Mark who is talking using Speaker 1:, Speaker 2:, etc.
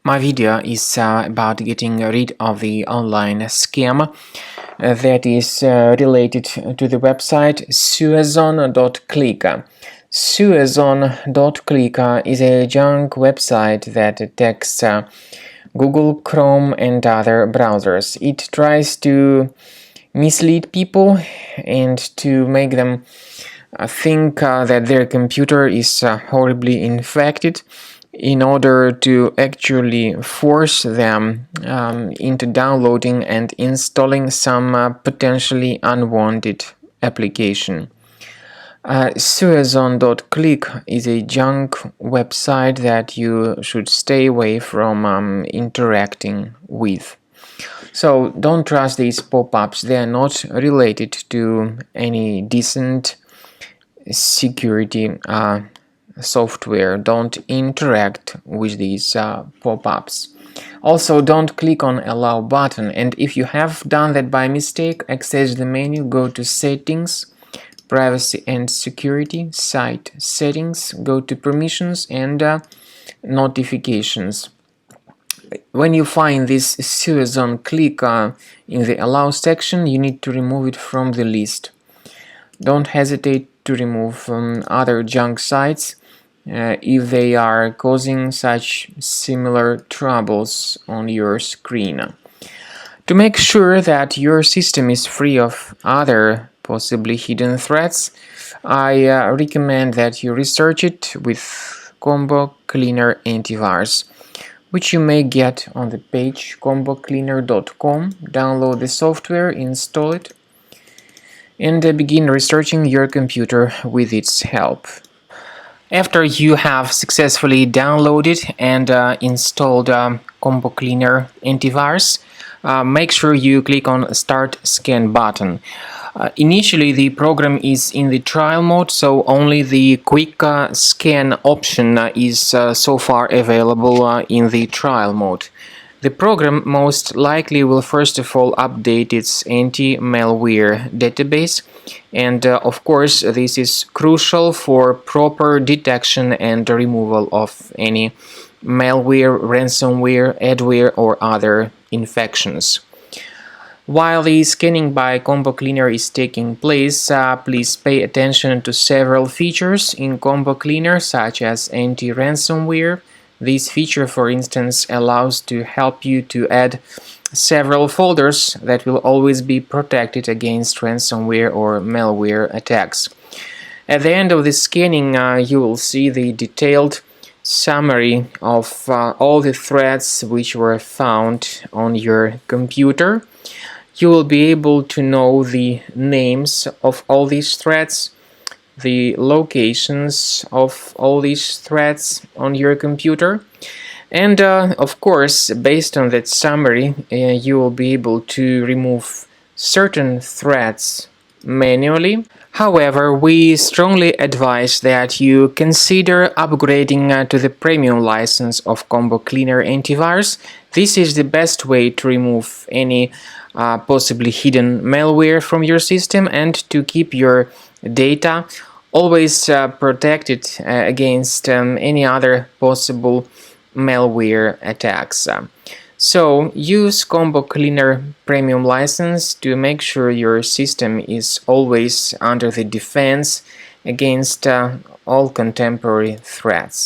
Speaker 1: My video is about getting rid of the online scam that is related to the website Suason.click. Suason.click is a junk website that attacks Google, Chrome and other browsers. It tries to mislead people and to make them think that their computer is horribly infected, in order to actually force them into downloading and installing some potentially unwanted application. Suason.click is a junk website that you should stay away from interacting with. So don't trust these pop-ups. They are not related to any decent security software. Don't interact with these pop-ups. Also, don't click on allow button, and if you have done that by mistake, access the menu, go to settings, privacy and security, site settings, go to permissions and notifications. When you find this Suason.click in the allow section, you need to remove it from the list. Don't hesitate to remove other junk sites if they are causing such similar troubles on your screen. To make sure that your system is free of other possibly hidden threats, I recommend that you research it with Combo Cleaner Antivirus, which you may get on the page combocleaner.com. Download the software, install it, and begin researching your computer with its help. After you have successfully downloaded and installed Combo Cleaner Antivirus, make sure you click on Start Scan button. Initially, the program is in the trial mode, so only the quick scan option is so far available in the trial mode. The program most likely will first of all update its anti-malware database, and of course this is crucial for proper detection and removal of any malware, ransomware, adware or other infections. While the scanning by Combo Cleaner is taking place, please pay attention to several features in Combo Cleaner, such as anti-ransomware. This feature, for instance, allows to help you to add several folders that will always be protected against ransomware or malware attacks. At the end of the scanning, you will see the detailed summary of all the threats which were found on your computer. You will be able to know the names of all these threats, the locations of all these threats on your computer, and of course, based on that summary, you will be able to remove certain threats manually. However, we strongly advise that you consider upgrading to the premium license of Combo Cleaner Antivirus. This is the best way to remove any possibly hidden malware from your system and to keep your data always protected against any other possible malware attacks. So use Combo Cleaner Premium license to make sure your system is always under the defense against all contemporary threats.